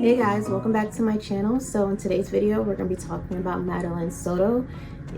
Hey guys, welcome back to my channel. So in today's video, we're going to be talking about Madeline Soto.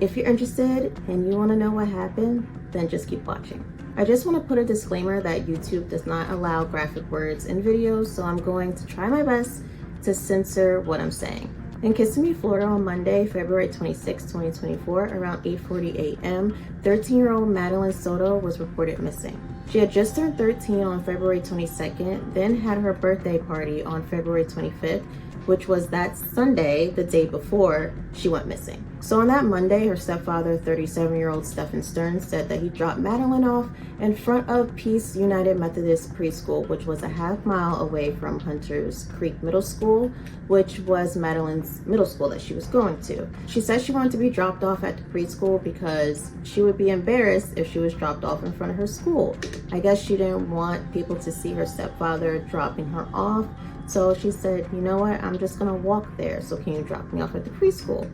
If you're interested and you want to know what happened, then just keep watching. I just want to put a disclaimer that YouTube does not allow graphic words in videos, so I'm going to try my best to censor what I'm saying. In Kissimmee, Florida on Monday, February 26, 2024, around 8:40 a.m., 13-year-old Madeline Soto was reported missing. She had just turned 13 on February 22nd, then had her birthday party on February 25th, which was that Sunday, the day before she went missing. So on that Monday, her stepfather, 37-year-old Stephen Stearns, said that he dropped Madeline off in front of Peace United Methodist Preschool, which was a half-mile away from Hunters Creek Middle School, which was Madeline's middle school that she was going to. She said she wanted to be dropped off at the preschool because she would be embarrassed if she was dropped off in front of her school. I guess she didn't want people to see her stepfather dropping her off, so she said, you know what, I'm just gonna walk there, so can you drop me off at the preschool?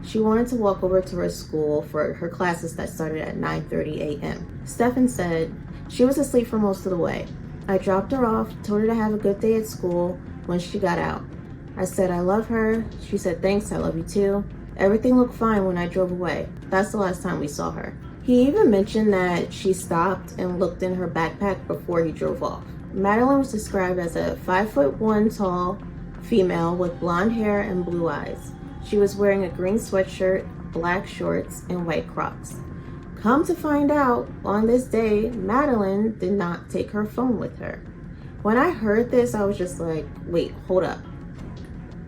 She wanted to walk over to her school for her classes that started at 9:30 a.m. Stephen said she was asleep for most of the way. I dropped her off, told her to have a good day at school when she got out. I said I love her. She said thanks, I love you too. Everything looked fine when I drove away. That's the last time we saw her. He even mentioned that she stopped and looked in her backpack before he drove off. Madeline was described as a 5'1" tall female with blonde hair and blue eyes. She was wearing a green sweatshirt, black shorts, and white Crocs. Come to find out, on this day, Madeline did not take her phone with her. When I heard this, I was just like, wait, hold up.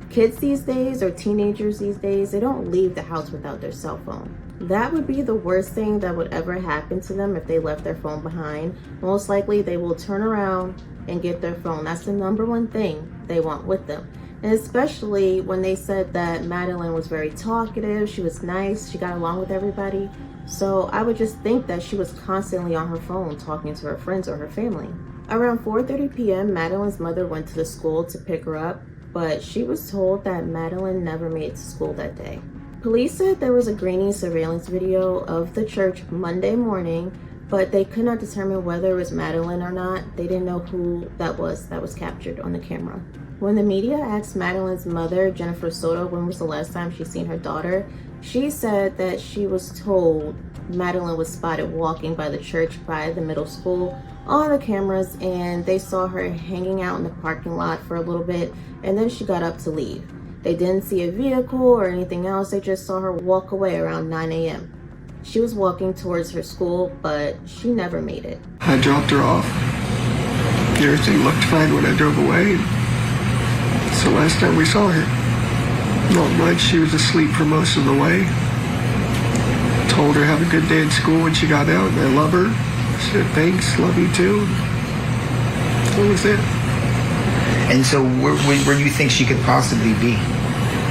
Kids these days, or teenagers these days, they don't leave the house without their cell phone. That would be the worst thing that would ever happen to them if they left their phone behind. Most likely, they will turn around and get their phone. That's the #1 thing they want with them. And especially when they said that Madeline was very talkative, she was nice, she got along with everybody. So I would just think that she was constantly on her phone talking to her friends or her family. Around 4:30 p.m., Madeline's mother went to the school to pick her up, but she was told that Madeline never made it to school that day. Police said there was a grainy surveillance video of the church Monday morning, but they could not determine whether it was Madeline or not. They didn't know who that was captured on the camera. When the media asked Madeline's mother, Jennifer Soto, when was the last time she seen her daughter, she said that she was told Madeline was spotted walking by the church by the middle school on the cameras, and they saw her hanging out in the parking lot for a little bit, and then she got up to leave. They didn't see a vehicle or anything else, they just saw her walk away around 9 a.m. She was walking towards her school, but she never made it. I dropped her off. Everything looked fine when I drove away. It's the last time we saw her. Not much. She was asleep for most of the way. Told her have a good day at school when she got out, and I love her. She said thanks, love you too. That was it. And so where do you think she could possibly be?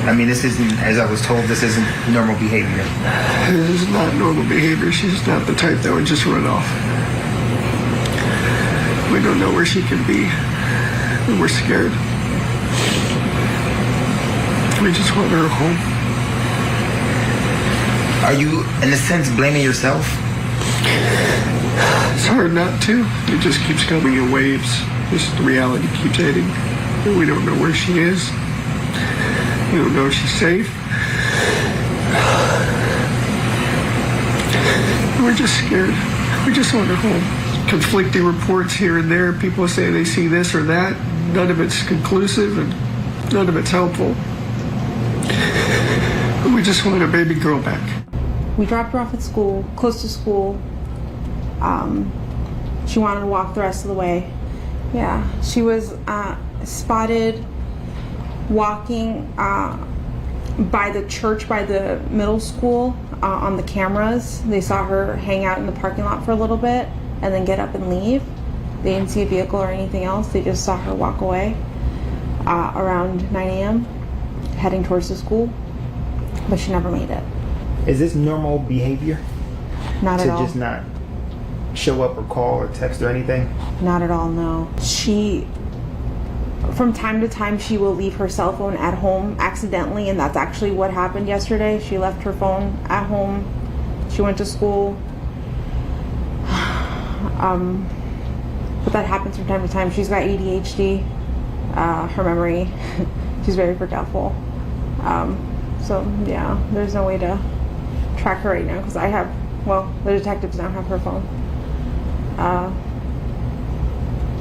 I mean, this isn't, as I was told, this isn't normal behavior. This is not normal behavior. She's not the type that would just run off. We don't know where she could be, and we're scared. We just want her home. Are you, in a sense, blaming yourself? It's hard not to. It just keeps coming in waves. Just the reality keeps hitting. We don't know where she is. We don't know if she's safe. We're just scared. We just want her home. Conflicting reports here and there. People say they see this or that. None of it's conclusive and none of it's helpful. We just want our baby girl back. We dropped her off at school, close to school. She wanted to walk the rest of the way. Yeah, she was spotted walking by the church, by the middle school on the cameras. They saw her hang out in the parking lot for a little bit and then get up and leave. They didn't see a vehicle or anything else. They just saw her walk away around 9 a.m. heading towards the school, but she never made it. Is this normal behavior? Not at all. To just not show up or call or text or anything? Not at all, no. She, from time to time, she will leave her cell phone at home accidentally, and that's actually what happened yesterday. She left her phone at home. She went to school. But that happens from time to time. She's got ADHD. Her memory She's very forgetful. So yeah, there's no way to track her right now because the detectives now have her phone.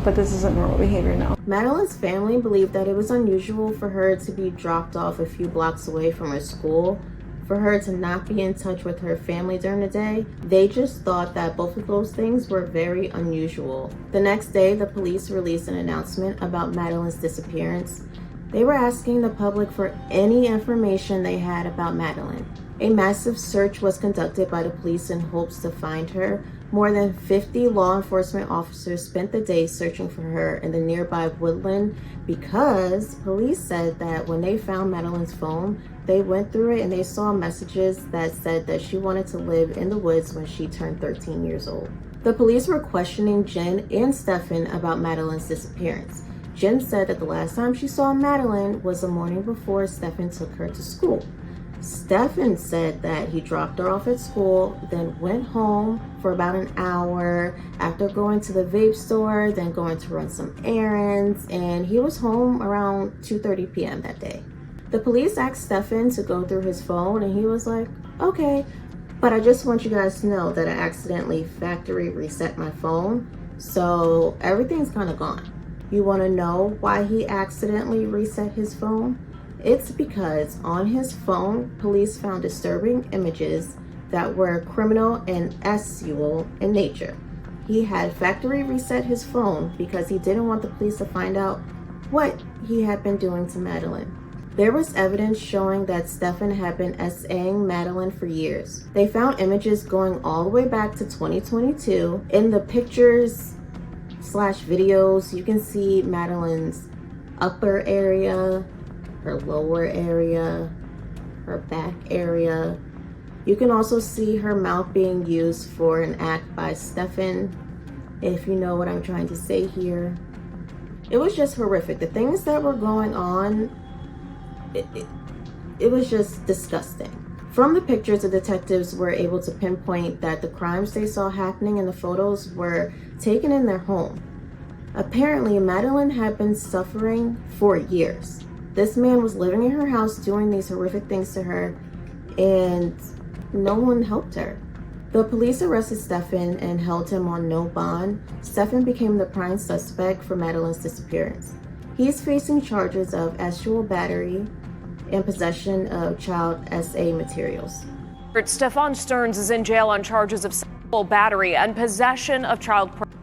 But this isn't normal behavior now. Madeline's family believed that it was unusual for her to be dropped off a few blocks away from her school, for her to not be in touch with her family during the day. They just thought that both of those things were very unusual. The next day, the police released an announcement about Madeline's disappearance. They were asking the public for any information they had about Madeline. A massive search was conducted by the police in hopes to find her. More than 50 law enforcement officers spent the day searching for her in the nearby woodland because police said that when they found Madeline's phone, they went through it and they saw messages that said that she wanted to live in the woods when she turned 13 years old. The police were questioning Jen and Stephen about Madeline's disappearance. Jen said that the last time she saw Madeline was the morning before Stephen took her to school. Stephen said that he dropped her off at school, then went home for about an hour after going to the vape store, then going to run some errands, and he was home around 2:30 p.m. that day. The police asked Stephen to go through his phone, and he was like, okay, but I just want you guys to know that I accidentally factory reset my phone, so everything's kind of gone. You want to know why he accidentally reset his phone? It's because on his phone, police found disturbing images that were criminal and sexual in nature. He had factory reset his phone because he didn't want the police to find out what he had been doing to Madeline. There was evidence showing that Stephen had been SAing Madeline for years. They found images going all the way back to 2022. In the pictures / videos, you can see Madeline's upper area, her lower area, her back area. You can also see her mouth being used for an act by Stephen, if you know what I'm trying to say here. It was just horrific. The things that were going on, it was just disgusting. From the pictures, the detectives were able to pinpoint that the crimes they saw happening in the photos were taken in their home. Apparently, Madeline had been suffering for years. This man was living in her house doing these horrific things to her, and no one helped her. The police arrested Stephen and held him on no bond. Stephen became the prime suspect for Madeline's disappearance. He's facing charges of sexual battery and possession of child SA materials. Stefan Stearns is in jail on charges of sexual battery and possession of child pornography.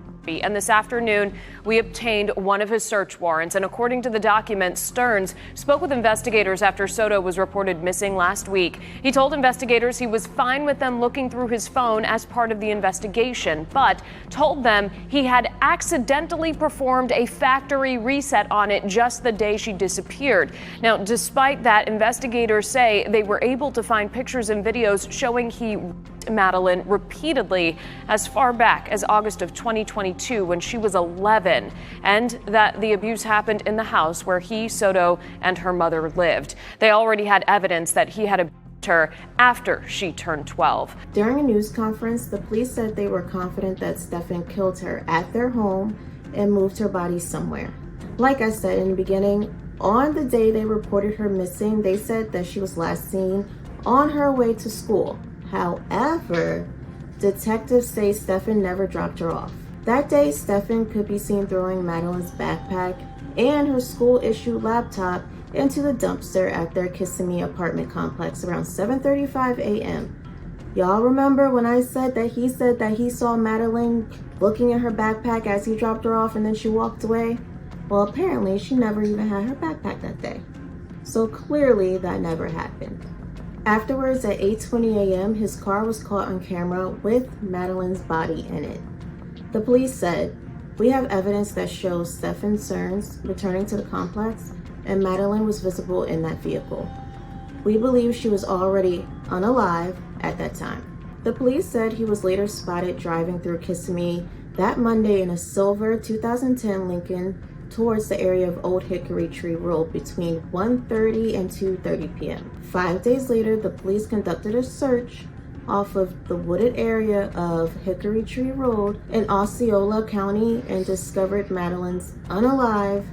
And this afternoon, we obtained one of his search warrants. And according to the document, Stearns spoke with investigators after Soto was reported missing last week. He told investigators he was fine with them looking through his phone as part of the investigation, but told them he had accidentally performed a factory reset on it just the day she disappeared. Now, despite that, investigators say they were able to find pictures and videos showing he Madeline repeatedly as far back as August of 2022 when she was 11, and that the abuse happened in the house where he, Soto, and her mother lived. They already had evidence that he had abused her after she turned 12. During a news conference, the police said they were confident that Stephen killed her at their home and moved her body somewhere. Like I said in the beginning, on the day they reported her missing, they said that she was last seen on her way to school. However, detectives say Stephen never dropped her off. That day, Stephen could be seen throwing Madeline's backpack and her school-issued laptop into the dumpster at their Kissimmee apartment complex around 7:35 a.m. Y'all remember when I said that he saw Madeline looking at her backpack as he dropped her off and then she walked away? Well, apparently she never even had her backpack that day. So clearly that never happened. Afterwards, at 8:20 a.m., his car was caught on camera with Madeline's body in it. The police said, "We have evidence that shows Stephen Stearns returning to the complex, and Madeline was visible in that vehicle. We believe she was already unalive at that time." The police said he was later spotted driving through Kissimmee that Monday in a silver 2010 Lincoln towards the area of Old Hickory Tree Road between 1:30 and 2:30 p.m. 5 days later, the police conducted a search off of the wooded area of Hickory Tree Road in Osceola County and discovered Madeline's unalive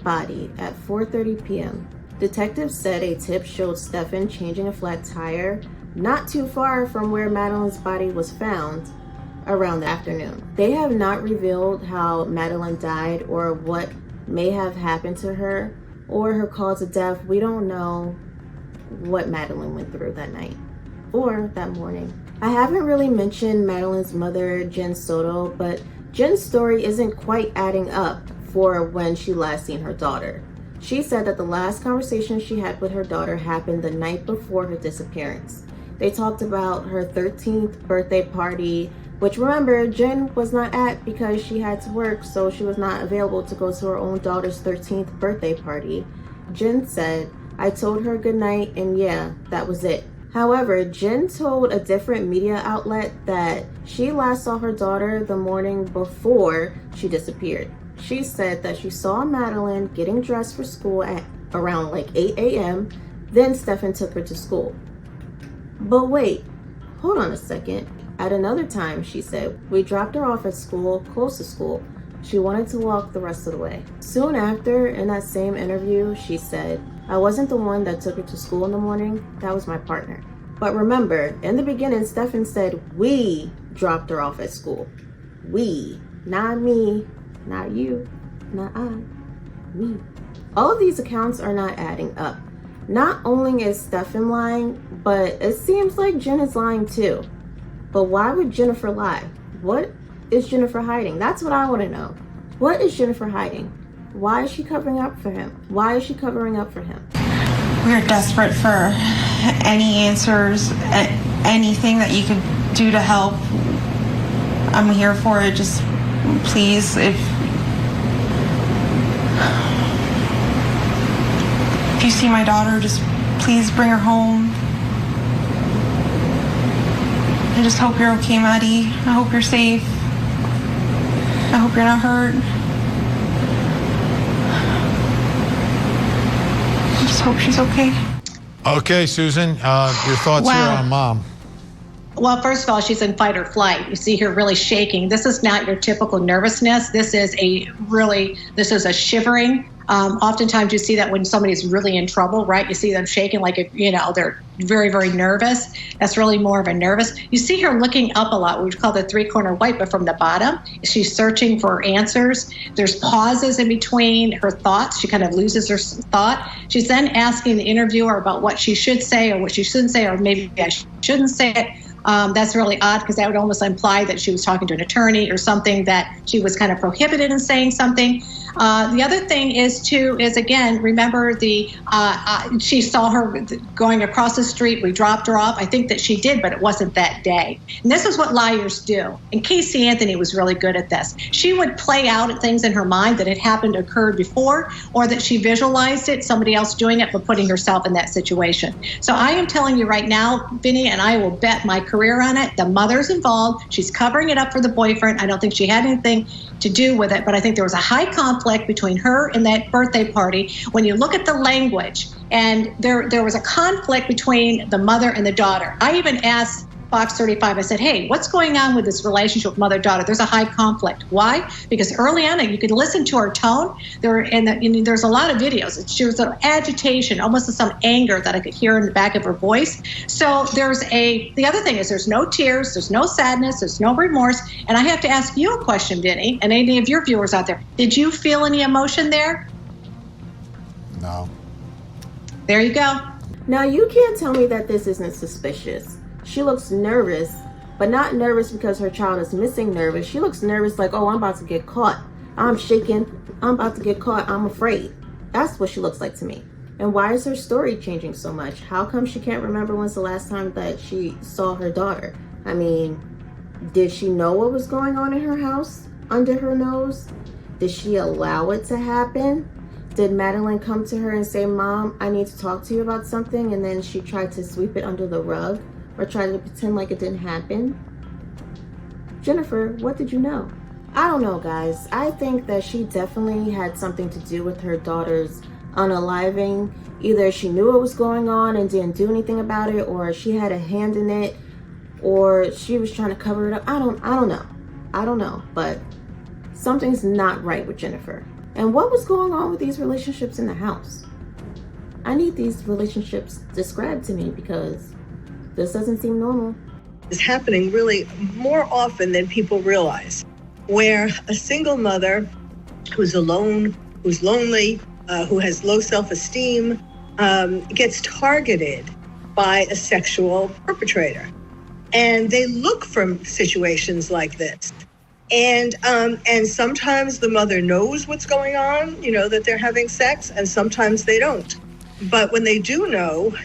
body at 4:30 p.m. Detectives said a tip showed Stephen changing a flat tire not too far from where Madeline's body was found around the afternoon. They have not revealed how Madeline died or what may have happened to her or her cause of death. We don't know what Madeline went through that night or that morning. I haven't really mentioned Madeline's mother, Jen Soto, but Jen's story isn't quite adding up for when she last seen her daughter. She said that the last conversation she had with her daughter happened the night before her disappearance. They talked about her 13th birthday party, which, remember, Jen was not at because she had to work, so she was not available to go to her own daughter's 13th birthday party. Jen said, "I told her good night and yeah, that was it." However, Jen told a different media outlet that she last saw her daughter the morning before she disappeared. She said that she saw Madeline getting dressed for school at around like 8 a.m. Then Stephen took her to school. But wait, hold on a second. At another time, she said, we dropped her off at school, close to school. She wanted to walk the rest of the way. Soon after, in that same interview, she said, I wasn't the one that took her to school in the morning. That was my partner. But remember, in the beginning, Stephen said we dropped her off at school. We, not me, not you, not I, we. All of these accounts are not adding up. Not only is Stephen lying, but it seems like Jen is lying too. But why would Jennifer lie? What is Jennifer hiding? That's what I want to know. What is Jennifer hiding? Why is she covering up for him? Why is she covering up for him? We're desperate for any answers, anything that you could do to help. I'm here for it. Just please, if you see my daughter, just please bring her home. I just hope you're okay, Maddie. I hope you're safe. I hope you're not hurt. I just hope she's okay. Okay, Susan, your thoughts here on Mom. Well, first of all, she's in fight or flight. You see her really shaking. This is not your typical nervousness. This is a shivering. Oftentimes you see that when somebody's really in trouble, right? You see them shaking like, they're very, very nervous. That's really more of a nervous. You see her looking up a lot, we call the three-corner white, but from the bottom. She's searching for answers. There's pauses in between her thoughts. She kind of loses her thought. She's then asking the interviewer about what she should say or what she shouldn't say, or maybe I shouldn't say it. That's really odd because that would almost imply that she was talking to an attorney or something, that she was kind of prohibited in saying something. The other thing is again, remember she saw her going across the street. We dropped her off. I think that she did, but it wasn't that day. And this is what liars do. And Casey Anthony was really good at this. She would play out things in her mind that had occurred before, or that she visualized it, somebody else doing it, but putting herself in that situation. So I am telling you right now, Vinny, and I will bet my career on it, the mother's involved. She's covering it up for the boyfriend. I don't think she had anything to do with it, but I think there was a high conflict between her and that birthday party. When you look at the language, and there was a conflict between the mother and the daughter. I even asked Fox 35, I said, hey, what's going on with this relationship with mother-daughter? There's a high conflict. Why? Because early on, you could listen to her tone. There's a lot of videos. She was an agitation, almost some anger that I could hear in the back of her voice. So the other thing is there's no tears, there's no sadness, there's no remorse. And I have to ask you a question, Vinny, and any of your viewers out there. Did you feel any emotion there? No. There you go. Now, you can't tell me that this isn't suspicious. She looks nervous, but not nervous because her child is missing nervous. She looks nervous like, oh, I'm about to get caught. I'm shaking. I'm about to get caught. I'm afraid. That's what she looks like to me. And why is her story changing so much? How come she can't remember when's the last time that she saw her daughter? I mean, did she know what was going on in her house under her nose? Did she allow it to happen? Did Madeline come to her and say, Mom, I need to talk to you about something, and then she tried to sweep it under the rug? Or try to pretend like it didn't happen? Jennifer, what did you know? I don't know, guys. I think that she definitely had something to do with her daughter's unaliving. Either she knew what was going on and didn't do anything about it, or she had a hand in it, or she was trying to cover it up. I don't know, but something's not right with Jennifer. And what was going on with these relationships in the house? I need these relationships described to me because this doesn't seem normal. Is happening really more often than people realize, where a single mother who's alone, who's lonely, who has low self-esteem, gets targeted by a sexual perpetrator. And they look for situations like this. And sometimes the mother knows what's going on, that they're having sex, and sometimes they don't. But when they do know,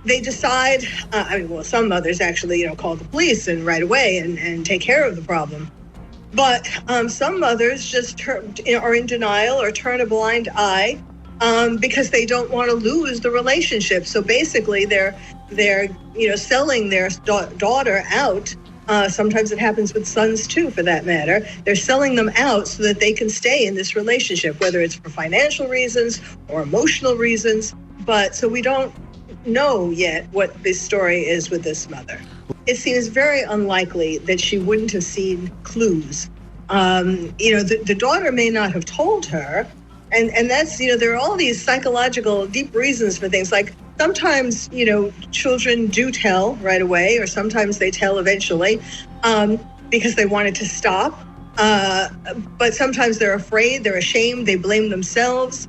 they decide, some mothers actually, call the police and right away and take care of the problem. But some mothers just are in denial or turn a blind eye because they don't want to lose the relationship. So basically they're selling their daughter out. Sometimes it happens with sons too, for that matter. They're selling them out so that they can stay in this relationship, whether it's for financial reasons or emotional reasons. But so we don't know yet what this story is with this mother. It seems very unlikely that she wouldn't have seen clues. The daughter may not have told her, and that's, there are all these psychological deep reasons for things. Like sometimes, children do tell right away, or sometimes they tell eventually because they wanted to stop. But sometimes they're afraid, they're ashamed, they blame themselves.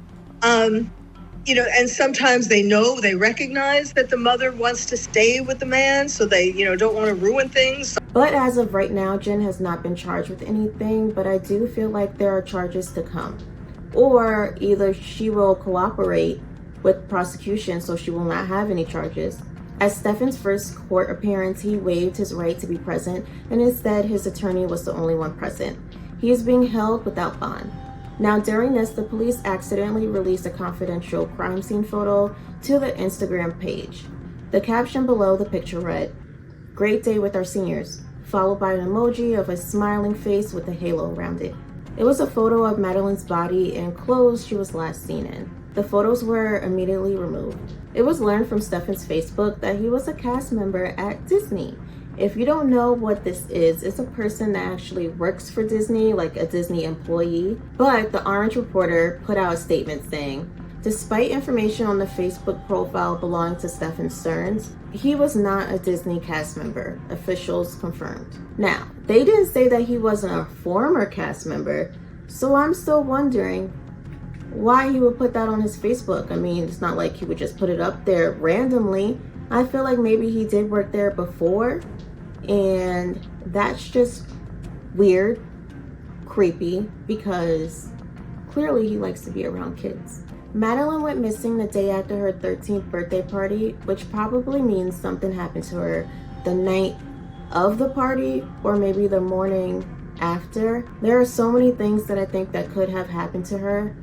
And sometimes they recognize that the mother wants to stay with the man, so they, don't want to ruin things. But as of right now, Jen has not been charged with anything, but I do feel like there are charges to come. Or either she will cooperate with prosecution, so she will not have any charges. At Stefan's first court appearance, he waived his right to be present, and instead his attorney was the only one present. He is being held without bond. Now, during this, the police accidentally released a confidential crime scene photo to the Instagram page. The caption below the picture read, "Great day with our seniors," followed by an emoji of a smiling face with a halo around it. It was a photo of Madeline's body and clothes she was last seen in. The photos were immediately removed. It was learned from Stefan's Facebook that he was a cast member at Disney. If you don't know what this is, it's a person that actually works for Disney, like a Disney employee. But the Orange Reporter put out a statement saying, despite information on the Facebook profile belonging to Stefan Stearns, he was not a Disney cast member, officials confirmed. Now, they didn't say that he wasn't a former cast member, so I'm still wondering why he would put that on his Facebook. I mean, it's not like he would just put it up there randomly. I feel like maybe he did work there before, and that's just weird, creepy, because clearly he likes to be around kids. Madeline went missing the day after her 13th birthday party, which probably means something happened to her the night of the party or maybe the morning after. There are so many things that I think that could have happened to her.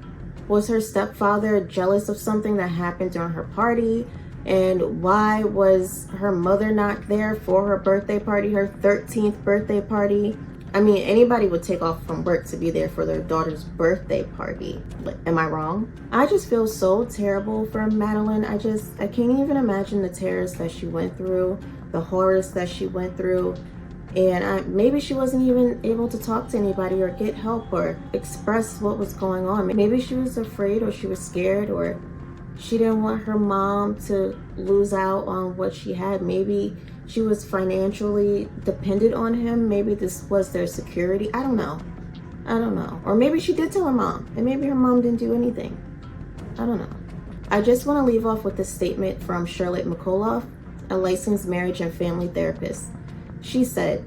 Was her stepfather jealous of something that happened during her party? And why was her mother not there for her birthday party, her 13th birthday party? I mean, anybody would take off from work to be there for their daughter's birthday party. Am I wrong? I just feel so terrible for Madeline. I can't even imagine the terrors that she went through, the horrors that she went through. And maybe she wasn't even able to talk to anybody or get help or express what was going on. Maybe she was afraid or she was scared, or she didn't want her mom to lose out on what she had. Maybe she was financially dependent on him. Maybe this was their security. I don't know. Or maybe she did tell her mom, and maybe her mom didn't do anything. I don't know. I just want to leave off with this statement from Charlotte McCullough, a licensed marriage and family therapist. She said,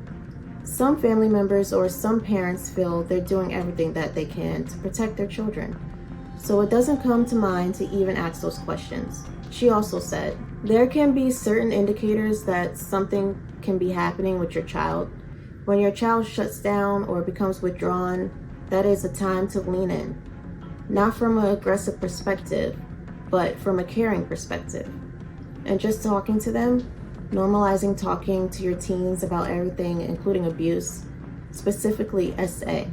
"Some family members or some parents feel they're doing everything that they can to protect their children, so it doesn't come to mind to even ask those questions." She also said, "There can be certain indicators that something can be happening with your child. When your child shuts down or becomes withdrawn, that is a time to lean in. Not from an aggressive perspective, but from a caring perspective. And just talking to them, normalizing talking to your teens about everything, including abuse, specifically SA.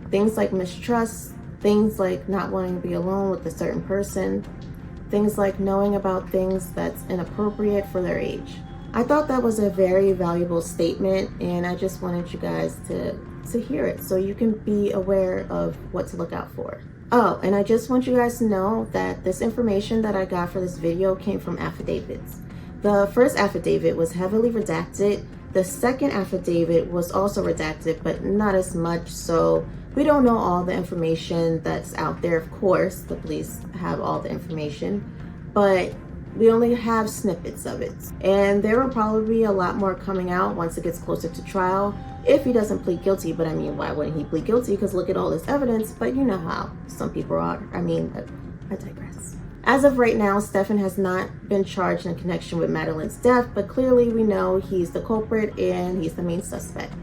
Things like mistrust, things like not wanting to be alone with a certain person, things like knowing about things that's inappropriate for their age." I thought that was a very valuable statement, and I just wanted you guys to to hear it so you can be aware of what to look out for. Oh, and I just want you guys to know that this information that I got for this video came from affidavits. The first affidavit was heavily redacted. The second affidavit was also redacted, but not as much, so we don't know all the information that's out there. Of course, the police have all the information, but we only have snippets of it. And there will probably be a lot more coming out once it gets closer to trial, if he doesn't plead guilty. But I mean, why wouldn't he plead guilty? Because look at all this evidence. But you know how some people are. I digress. As of right now, Stephen has not been charged in connection with Madeline's death, but clearly we know he's the culprit and he's the main suspect.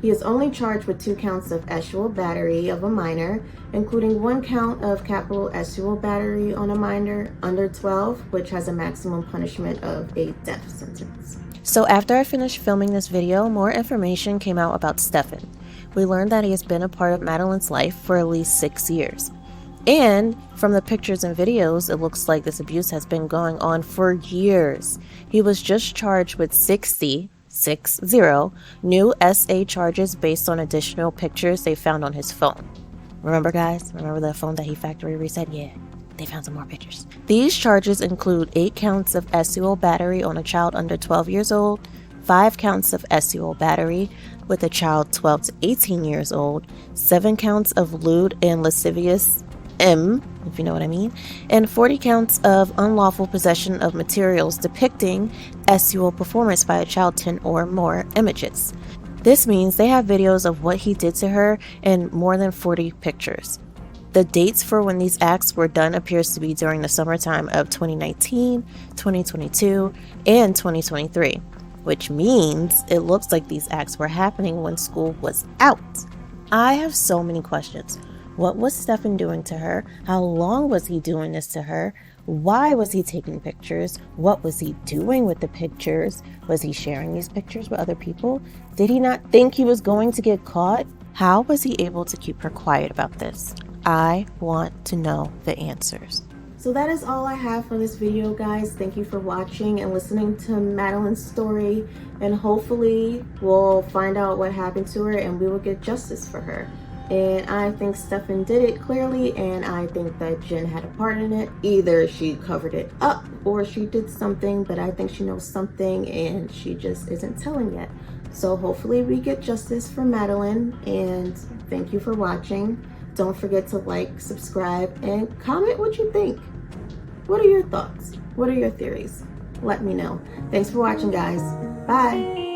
He is only charged with 2 counts of sexual battery of a minor, including 1 count of capital sexual battery on a minor under 12, which has a maximum punishment of a death sentence. So after I finished filming this video, more information came out about Stephen. We learned that he has been a part of Madeline's life for at least 6 years. And from the pictures and videos, it looks like this abuse has been going on for years. He was just charged with 60 new SA charges based on additional pictures they found on his phone. Remember, guys? Remember the phone that he factory reset? Yeah, they found some more pictures. These charges include 8 counts of sexual battery on a child under 12 years old, 5 counts of sexual battery with a child 12 to 18 years old, 7 counts of lewd and lascivious if you know what I mean, and 40 counts of unlawful possession of materials depicting sexual performance by a child 10 or more images. This means they have videos of what he did to her and more than 40 pictures. The dates for when these acts were done appears to be during the summertime of 2019, 2022, and 2023, which means it looks like these acts were happening when school was out. I have so many questions. What was Stephen doing to her? How long was he doing this to her? Why was he taking pictures? What was he doing with the pictures? Was he sharing these pictures with other people? Did he not think he was going to get caught? How was he able to keep her quiet about this? I want to know the answers. So that is all I have for this video, guys. Thank you for watching and listening to Madeline's story, and hopefully we'll find out what happened to her and we will get justice for her. And I think Stephen did it clearly, and I think that Jen had a part in it. Either she covered it up or she did something, but I think she knows something and she just isn't telling yet. So hopefully we get justice for Madeline, and thank you for watching. Don't forget to like, subscribe, and comment what you think. What are your thoughts? What are your theories? Let me know. Thanks for watching, guys. Bye.